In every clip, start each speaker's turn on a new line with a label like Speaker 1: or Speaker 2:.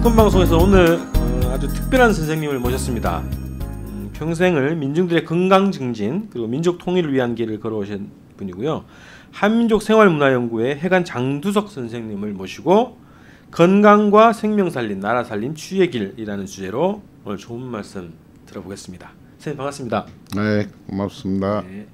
Speaker 1: 특권방송에서 오늘 아주 특별한 선생님을 모셨습니다. 평생을 민중들의 건강 증진 그리고 민족 통일을 위한 길을 걸어오신 분이고요. 한민족생활문화연구회 해관 장두석 선생님을 모시고 건강과 생명 살린 나라 살린 추의 길이라는 주제로 오늘 좋은 말씀 들어보겠습니다. 선생님 반갑습니다.
Speaker 2: 네, 고맙습니다.
Speaker 1: 네.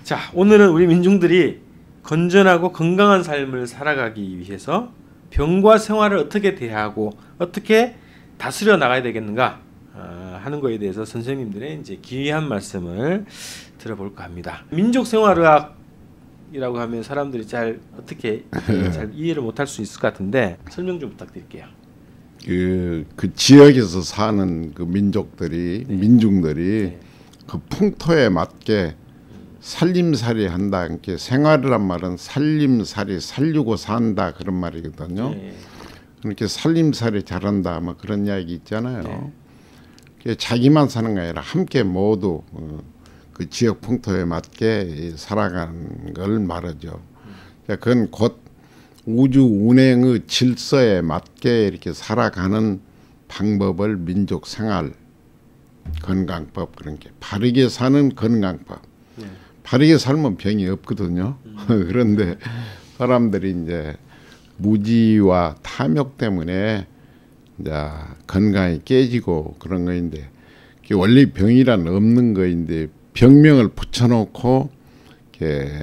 Speaker 1: 자, 오늘은 우리 민중들이 건전하고 건강한 삶을 살아가기 위해서 병과 생활을 어떻게 대하고 어떻게 다스려 나가야 되겠는가 하는 거에 대해서 선생님들의 이제 귀한 말씀을 들어볼까 합니다. 민족생활의학이라고 하면 사람들이 잘 어떻게 잘 이해를 못할 수 있을 것 같은데 설명 좀 부탁드릴게요.
Speaker 2: 그 지역에서 사는 그 민족들이
Speaker 1: 네.
Speaker 2: 민중들이
Speaker 1: 네.
Speaker 2: 그 풍토에 맞게 살림살이 한다. 이렇게 생활이란 말은 살림살이 살려고 산다 그런 말이거든요.
Speaker 1: 네.
Speaker 2: 그렇게 살림살이 잘한다 뭐 그런 이야기 있잖아요. 네. 자기만 사는 게 아니라 함께 모두 그 지역 풍토에 맞게 살아가는 걸 말하죠. 그건 곧 우주 운행의 질서에 맞게 이렇게 살아가는 방법을 민족 생활 건강법 그런 게 바르게 사는 건강법.
Speaker 1: 네.
Speaker 2: 바르게 살면 병이 없거든요. 그런데 사람들이 이제 무지와 탐욕 때문에 이제 건강이 깨지고 그런 거인데 원래 병이란 없는 거인데 병명을 붙여놓고 이렇게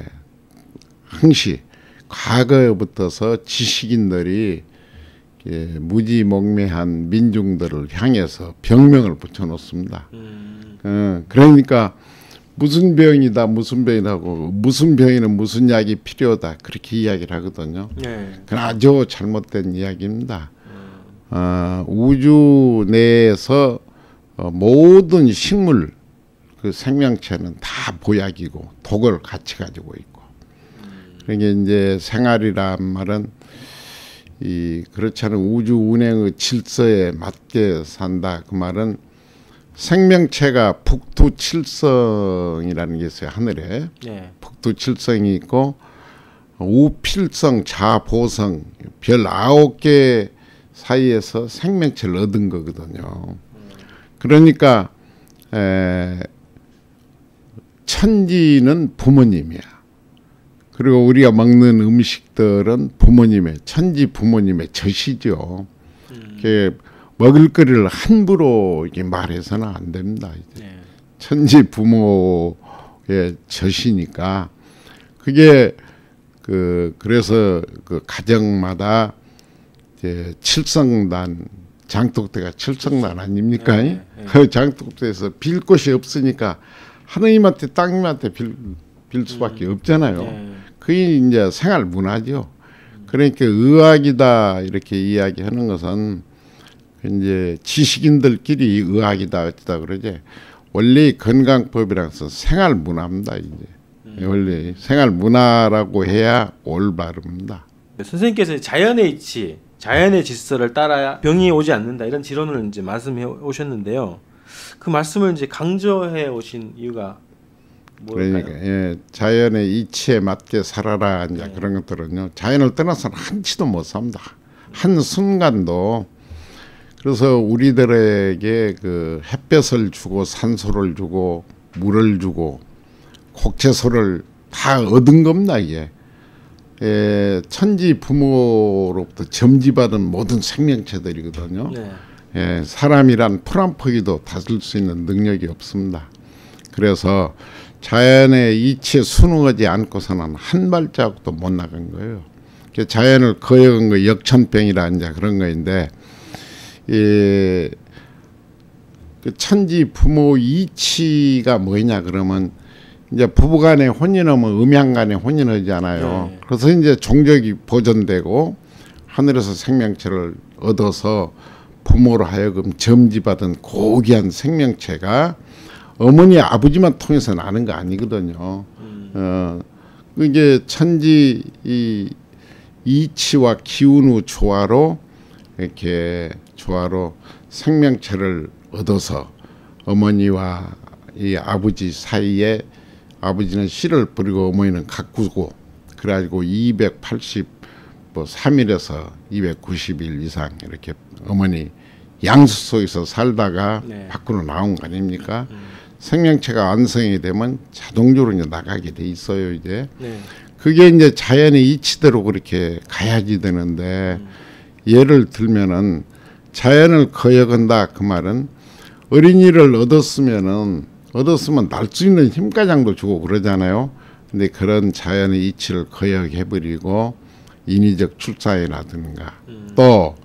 Speaker 2: 항시 과거부터서 지식인들이 무지몽매한 민중들을 향해서 병명을 붙여놓습니다. 그러니까 무슨 병이다 무슨 병이라고 무슨 병에는 무슨 약이 필요하다 그렇게 이야기를 하거든요.
Speaker 1: 네.
Speaker 2: 그건 아주 잘못된 이야기입니다. 우주 내에서 모든 식물 그 생명체는 다 보약이고 독을 같이 가지고 있고 그러니까 이제 생활이란 말은 그렇지 않은 우주 운행의 질서에 맞게 산다 그 말은 생명체가 북두칠성이라는 게 있어요. 하늘에
Speaker 1: 네.
Speaker 2: 북두칠성이 있고 우필성, 자보성 별 9개 사이에서 생명체를 얻은 거거든요. 그러니까 천지는 부모님이야. 그리고 우리가 먹는 음식들은 부모님의 천지 부모님의 젖이죠. 먹을거리를 함부로 이렇게 말해서는 안 됩니다. 이제. 네. 천지 부모의 젖이니까 그게 그래서 그 가정마다 이제 칠성단 장독대가 칠성단 아닙니까?
Speaker 1: 네. 네.
Speaker 2: 그 장독대에서 빌 곳이 없으니까 하느님한테 땅님한테 빌 수밖에 없잖아요.
Speaker 1: 네.
Speaker 2: 그게 이제 생활 문화죠. 그러니까 의학이다 이렇게 이야기하는 것은 이제 지식인들끼리 의학이다 어쩌다 그러지 원래 건강법이라는 것은 생활 문화입니다. 이제 원래 생활 문화라고 해야 올바릅니다.
Speaker 1: 선생님께서 자연의 이치, 자연의 질서를 따라야 병이 오지 않는다 이런 지론을 이제 말씀해 오셨는데요. 그 말씀을 이제 강조해 오신 이유가 뭘까요?
Speaker 2: 그러니까 자연의 이치에 맞게 살아라 이제
Speaker 1: 네.
Speaker 2: 그런 것들은요. 자연을 떠나서는 한치도 못 삽니다. 한 순간도. 그래서 우리들에게 그 햇볕을 주고 산소를 주고 물을 주고 곡채소를 다 얻은 겁니다. 이게 천지 부모로부터 점지받은 모든 생명체들이거든요.
Speaker 1: 네.
Speaker 2: 사람이란 풀 한 포기도 다스릴 수 있는 능력이 없습니다. 그래서 자연의 이치에 순응하지 않고서는 한 발자국도 못 나간 거예요. 자연을 거역한 거 역천병이라 이제 그런 거인데 그 천지 부모 이치가 뭐냐 그러면 이제 부부간에 혼인하면 음양간에 혼인하잖아요.
Speaker 1: 네.
Speaker 2: 그래서 이제 종족이 보존되고 하늘에서 생명체를 얻어서 부모로 하여금 점지받은 고귀한 생명체가 어머니 아버지만 통해서 나는 거 아니거든요. 이게 천지 이치와 기운의 조화로 이렇게 조화로 생명체를 얻어서 어머니와 이 아버지 사이에 아버지는 씨를 뿌리고 어머니는 가꾸고 그래가지고 뭐 3일에서 290일 이상 이렇게 어머니 양수 속에서 살다가
Speaker 1: 네.
Speaker 2: 밖으로 나온 거 아닙니까? 생명체가 완성이 되면 자동적으로 이제 나가게 돼 있어요, 이제.
Speaker 1: 네.
Speaker 2: 그게 이제 자연의 이치대로 그렇게 가야지 되는데 예를 들면은 자연을 거역한다 그 말은 어린이를 얻었으면 날 수 있는 힘가장도 주고 그러잖아요. 근데 그런 자연의 이치를 거역해버리고 인위적 출산이라든가 또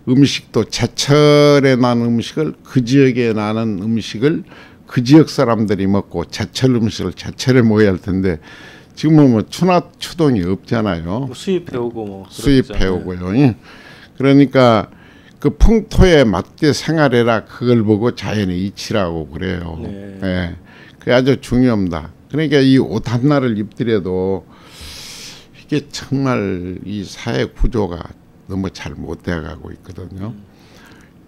Speaker 2: 음식도 제철에 나는 음식을 그 지역에 나는 음식을 그 지역 사람들이 먹고 제철 음식을 제철에 먹어야 할 텐데 지금은 뭐 추나 추동이 없잖아요.
Speaker 1: 뭐 수입해오고 뭐
Speaker 2: 수입해오고요. 예. 그러니까 그 풍토에 맞게 생활해라 그걸 보고 자연의 이치라고 그래요.
Speaker 1: 네.
Speaker 2: 예. 그게 아주 중요합니다. 그러니까 이 옷 하나를 입더라도 이게 정말 이 사회 구조가 너무 잘 못 돼가고 있거든요.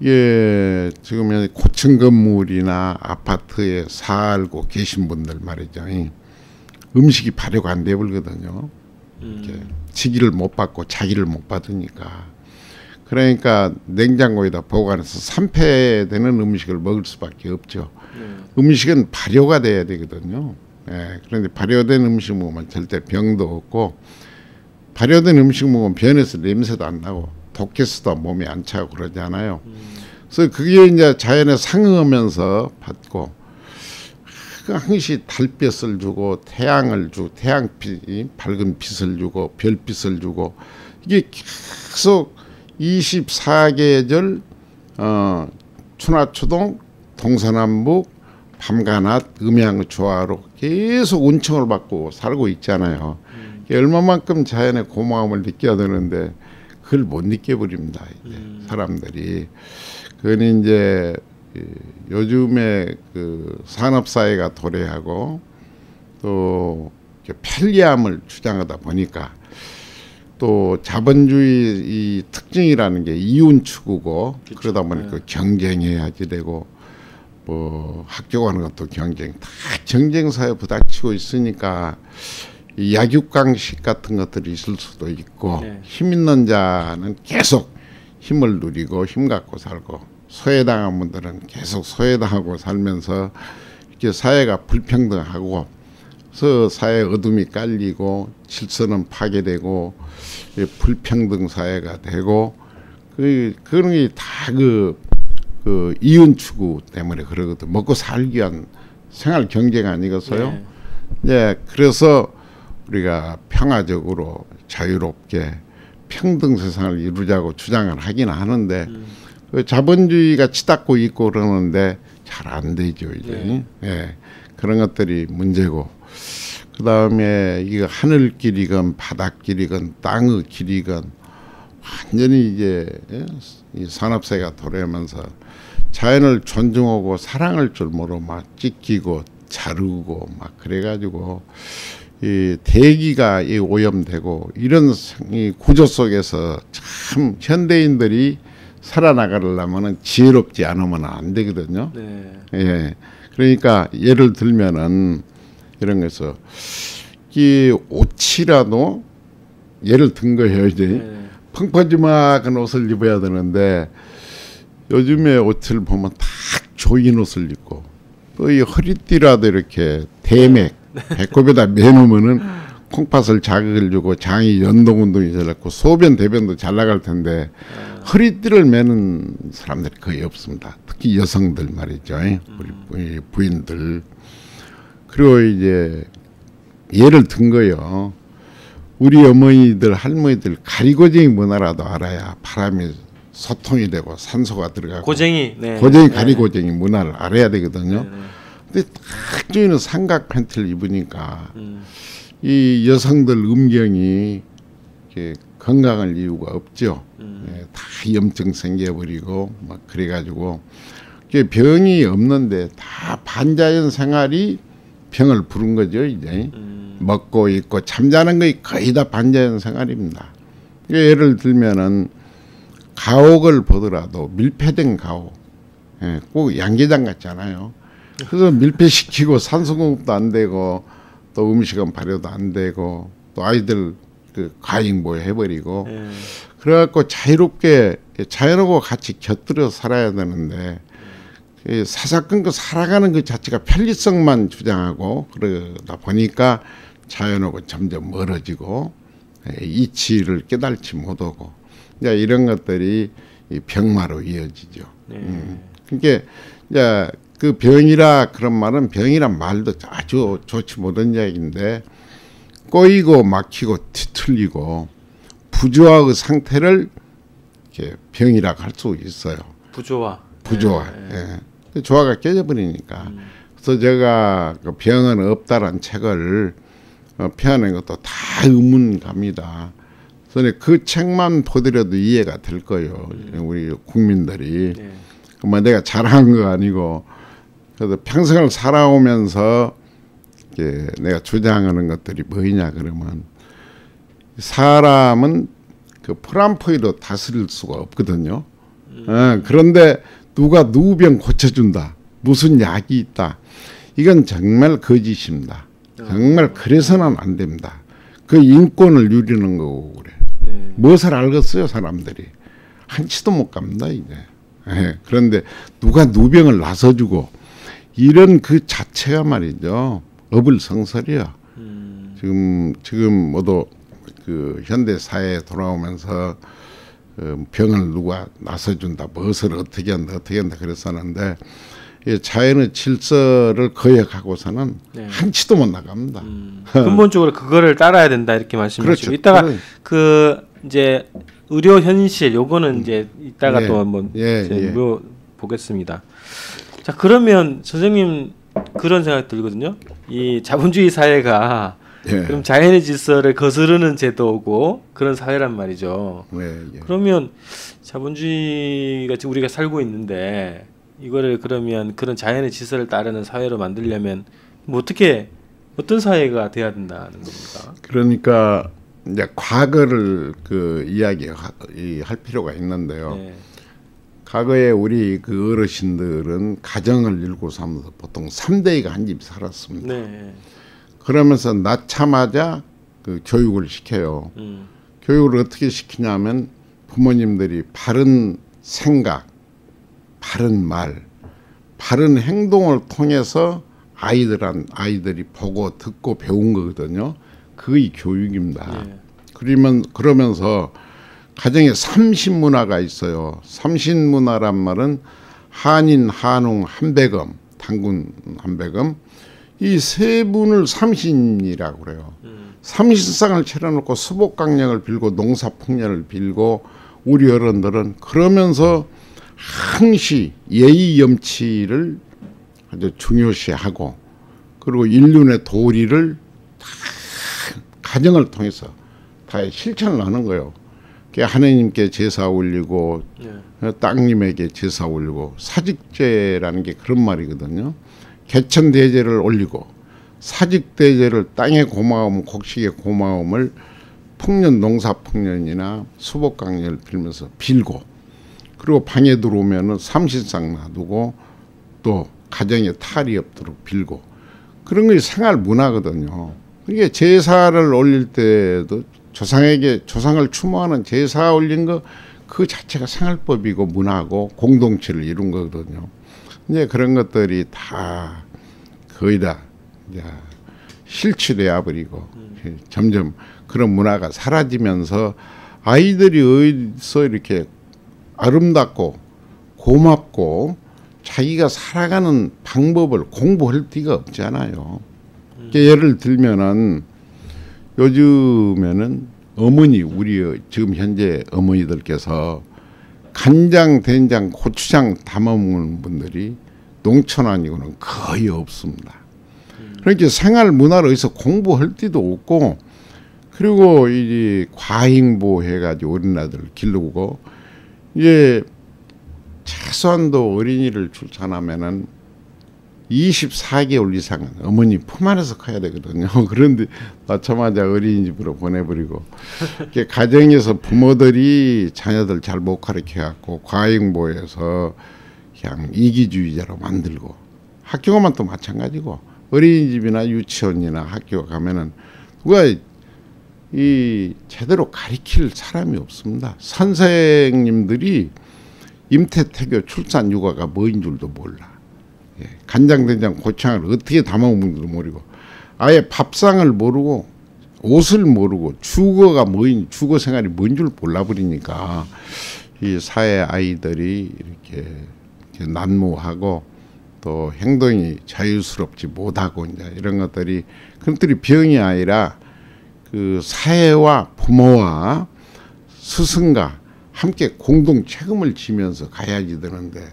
Speaker 2: 예, 지금 고층 건물이나 아파트에 살고 계신 분들 말이죠. 이 음식이 발효가 안 돼버리거든요. 직위를 못 받고 자기를 못 받으니까. 그러니까 냉장고에다 보관해서 산패되는 음식을 먹을 수밖에 없죠. 음식은 발효가 돼야 되거든요. 예, 그런데 발효된 음식 먹으면 절대 병도 없고 발효된 음식 먹으면 변해서 냄새도 안 나고 독해서도 몸에 안 차고 그러잖아요. 그래서 그게 이제 자연에 상응하면서 받고 항시 달빛을 주고 태양을 주고 태양빛 밝은 빛을 주고 별빛을 주고 이게 계속 24계절 추나추동 동서남북 밤과 낮 음양 조화로 계속 은총을 받고 살고 있잖아요. 얼마만큼 자연의 고마움을 느껴야 되는데 그걸 못 느껴버립니다. 이제 사람들이. 그건 이제 요즘에 그 산업사회가 도래하고 또 편리함을 주장하다 보니까 또 자본주의 이 특징이라는 게 이윤 추구고
Speaker 1: 그쵸.
Speaker 2: 그러다 보니까 경쟁해야지 되고 뭐 학교 가는 것도 경쟁 다 경쟁사에 부닥치고 있으니까 이 약육강식 같은 것들이 있을 수도 있고
Speaker 1: 네.
Speaker 2: 힘 있는 자는 계속 힘을 누리고 힘 갖고 살고 소외당한 분들은 계속 소외당하고 살면서 이렇게 사회가 불평등하고 그래서 사회 어둠이 깔리고 질서는 파괴되고 불평등 사회가 되고 그런 게 다 그 이윤 추구 때문에 그러거든. 먹고 살기 위한 생활 경쟁 아니겠어요?
Speaker 1: 네.
Speaker 2: 네, 그래서 우리가 평화적으로 자유롭게 평등 세상을 이루자고 주장을 하긴 하는데 그 자본주의가 치닫고 있고 그러는데 잘 안 되죠 이제.
Speaker 1: 네.
Speaker 2: 예, 그런 것들이 문제고 그 다음에 이거 하늘길이건 바닷길이건 땅의 길이건 완전히 이제 이 산업사회가 도래하면서 자연을 존중하고 사랑할 줄 모르고 막 찢기고 자르고 막 그래가지고 이 대기가 이 오염되고 이런 이 구조 속에서 참 현대인들이 살아나가려면은 지혜롭지 않으면 안 되거든요.
Speaker 1: 네.
Speaker 2: 예. 그러니까 예를 들면은 이런 거에서 이 옷이라도 예를 든 거예요. 이제
Speaker 1: 네.
Speaker 2: 펑퍼짐한 옷을 입어야 되는데 요즘에 옷을 보면 다 조인 옷을 입고 또 이 허리띠라도 이렇게 대맥 배꼽에다 매놓으면은 콩팥을 자극을 주고 장이 연동운동이 잘 났고 소변 대변도 잘 나갈 텐데 허리띠를 매는 사람들이 거의 없습니다. 특히 여성들 말이죠. 우리 부인들. 그리고 이제 예를 든 거요. 우리 어머니들 할머니들 가리고쟁이 문화라도 알아야 바람이 소통이 되고 산소가 들어가고
Speaker 1: 고쟁이. 네.
Speaker 2: 고쟁이
Speaker 1: 네.
Speaker 2: 가리고쟁이 문화를 알아야 되거든요.
Speaker 1: 네.
Speaker 2: 근데 딱 저희는 삼각 팬티를 입으니까 이 여성들 음경이 이렇게 건강할 이유가 없죠. 예, 다 염증 생겨버리고 막 그래가지고 병이 없는데 다 반자연 생활이 병을 부른 거죠. 이제 먹고 있고 잠자는 거이 거의 다 반자연 생활입니다. 예를 들면은 가옥을 보더라도 밀폐된 가옥, 예, 꼭 양계장 같잖아요. 그래서 밀폐시키고 산소 공급도 안 되고 또 음식은 발효도 안 되고 또 아이들 그 과잉보호 해버리고
Speaker 1: 예.
Speaker 2: 그래갖고 자유롭게 자연하고 같이 곁들여 살아야 되는데 이 사사건건 살아가는 그 자체가 편리성만 주장하고 그러다 보니까 자연하고 점점 멀어지고 이치를 깨달지 못하고 이제 이런 것들이 이 병마로 이어지죠. 그러니까 이제 그 병이라 그런 말은 병이란 말도 아주 좋지 못한 이야기인데 꼬이고 막히고 뒤틀리고 부조화의 상태를 이렇게 병이라고 할 수 있어요.
Speaker 1: 부조화.
Speaker 2: 예. 조화가 깨져버리니까. 그래서 제가 그 병은 없다란 책을 펴낸 것도 다 의문갑니다. 그래서 그 책만 보더라도 이해가 될 거예요. 우리 국민들이. 뭐 내가 잘한 거 아니고 그래서 평생을 살아오면서 이게 내가 주장하는 것들이 뭐냐 그러면 사람은 그 프람포이로 다스릴 수가 없거든요. 그런데 누가 누구 병 고쳐준다. 무슨 약이 있다. 이건 정말 거짓입니다. 정말 그래서는 안 됩니다. 그 인권을 누리는 거고 그래. 무엇을 알겠어요 사람들이. 한치도 못 갑니다 이제. 그런데 누가 누병을 나서주고 이런 그 자체가 말이죠. 어불성설이야. 지금 모두 그 현대 사회에 돌아오면서 병을 누가 나서준다, 무엇을 어떻게 한다 그랬었는데 자연의 질서를 거역하고서는 한치도 못 나갑니다.
Speaker 1: 근본적으로 그거를 따라야 된다 이렇게 말씀하시고 이따가 그 이제 의료 현실 요거는 이제 이따가 또 한번 보겠습니다. 자 그러면 선생님 그런 생각 들거든요. 이 자본주의 사회가 그럼 자연의 질서를 거스르는 제도고 그런 사회란 말이죠. 그러면 자본주의가 지금 우리가 살고 있는데 이거를 그러면 그런 자연의 질서를 따르는 사회로 만들려면 뭐 어떤 사회가 돼야 된다는 겁니까?
Speaker 2: 그러니까 이제 과거를 그 이야기할 필요가 있는데요. 과거에 우리 그 어르신들은 가정을 일구 삼아서 보통 3대가 한 집 살았습니다. 그러면서 낳자마자 그 교육을 시켜요. 교육을 어떻게 시키냐면 부모님들이 바른 생각, 바른 말, 바른 행동을 통해서 아이들이 보고 듣고 배운 거거든요. 그게 교육입니다. 그러면서 가정에 삼신문화가 있어요. 삼신문화란 말은 한인, 한웅, 한백엄, 당군, 한백엄 이 세 분을 삼신이라고 그래요. 삼신상을 차려놓고 수복강령을 빌고 농사풍년을 빌고 우리 어른들은 그러면서 항시 예의염치를 아주 중요시하고 그리고 인륜의 도리를 다 가정을 통해서 다 실천을 하는 거예요. 하느님께 제사 올리고 땅님에게 제사 올리고 사직제라는 게 그런 말이거든요. 개천대제를 올리고 사직대제를 땅의 고마움 곡식의 고마움을 풍년 농사풍년이나 수복강년을 빌면서 빌고 그리고 방에 들어오면은 삼신상 놔두고 또 가정에 탈이 없도록 빌고 그런 게 생활 문화거든요. 이게 제사를 올릴 때도 조상을 추모하는 제사 올린 거 그 자체가 생활법이고 문화고 공동체를 이룬 거거든요. 이제 그런 것들이 다 거의 다 이제 실추되어 버리고 점점 그런 문화가 사라지면서 아이들이 어디서 이렇게 아름답고 고맙고 자기가 살아가는 방법을 공부할 데가 없잖아요. 예를 들면은 요즘에는 어머니 우리 지금 현재 어머니들께서 간장, 된장, 고추장 담아먹는 분들이 농촌 아니고는 거의 없습니다. 그러니까 생활 문화를 어디서 공부할 데도 없고 그리고 이제 과잉보 해가지고 어린아이들을 기르고 이제 최소한도 어린이를 출산하면은 24개월 이상은 어머니 품 안에서 커야 되거든요. 그런데 낳자마자 어린이집으로 보내버리고 가정에서 부모들이 자녀들 잘 못 가르쳐갖고 과잉보해서 그냥 이기주의자로 만들고 학교 가면 또 마찬가지고 어린이집이나 유치원이나 학교 가면은 누가 이 제대로 가리킬 사람이 없습니다. 선생님들이 임태태교 출산 육아가 뭐인 줄도 몰라. 예, 간장된장 고창을 어떻게 담아먹는 줄도 모르고 아예 밥상을 모르고 옷을 모르고 주거가 뭐인 주거 생활이 뭔 줄 몰라버리니까 이 사회 아이들이 이렇게 난무하고 또 행동이 자유스럽지 못하고 이제 이런 것들이 그것들이 병이 아니라 그 사회와 부모와 스승과 함께 공동 책임을 지면서 가야지 되는데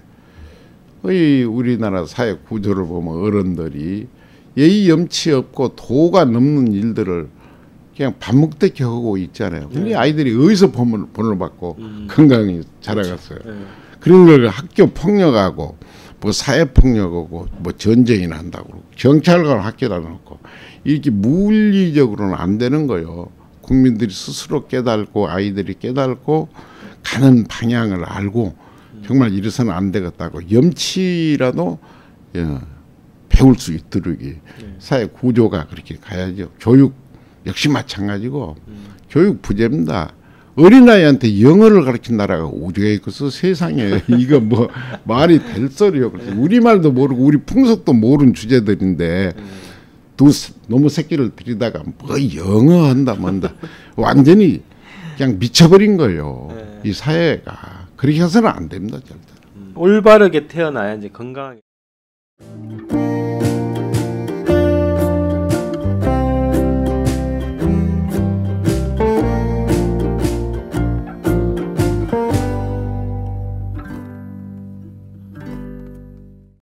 Speaker 2: 우리나라 사회 구조를 보면 어른들이 예의 염치 없고 도가 넘는 일들을 그냥 밥 먹듯이 하고 있잖아요. 근데 아이들이 어디서 본을 받고 건강히 자라갔어요. 그런 걸 학교 폭력하고 뭐 사회 폭력하고 뭐 전쟁이나 한다고 그러고 경찰관 학교다 놓고 이렇게 물리적으로는 안 되는 거예요. 국민들이 스스로 깨닫고 아이들이 깨닫고 가는 방향을 알고 정말 이래서는 안 되겠다고 염치라도 배울 수 있도록 사회 구조가 그렇게 가야죠. 교육 역시 마찬가지고 교육 부재입니다. 어린아이한테 영어를 가르친 나라가 오지가 있겠어 세상에. 이거 뭐 말이 될 소리요. 우리말도 모르고 우리 풍속도 모르는 주제들인데 너무 새끼를 들이다가 뭐 영어 한다 뭔다 완전히 그냥 미쳐버린 거예요. 이 사회가. 그렇게 해서는 안 됩니다. 절대.
Speaker 1: 올바르게 태어나야 이제 건강하게.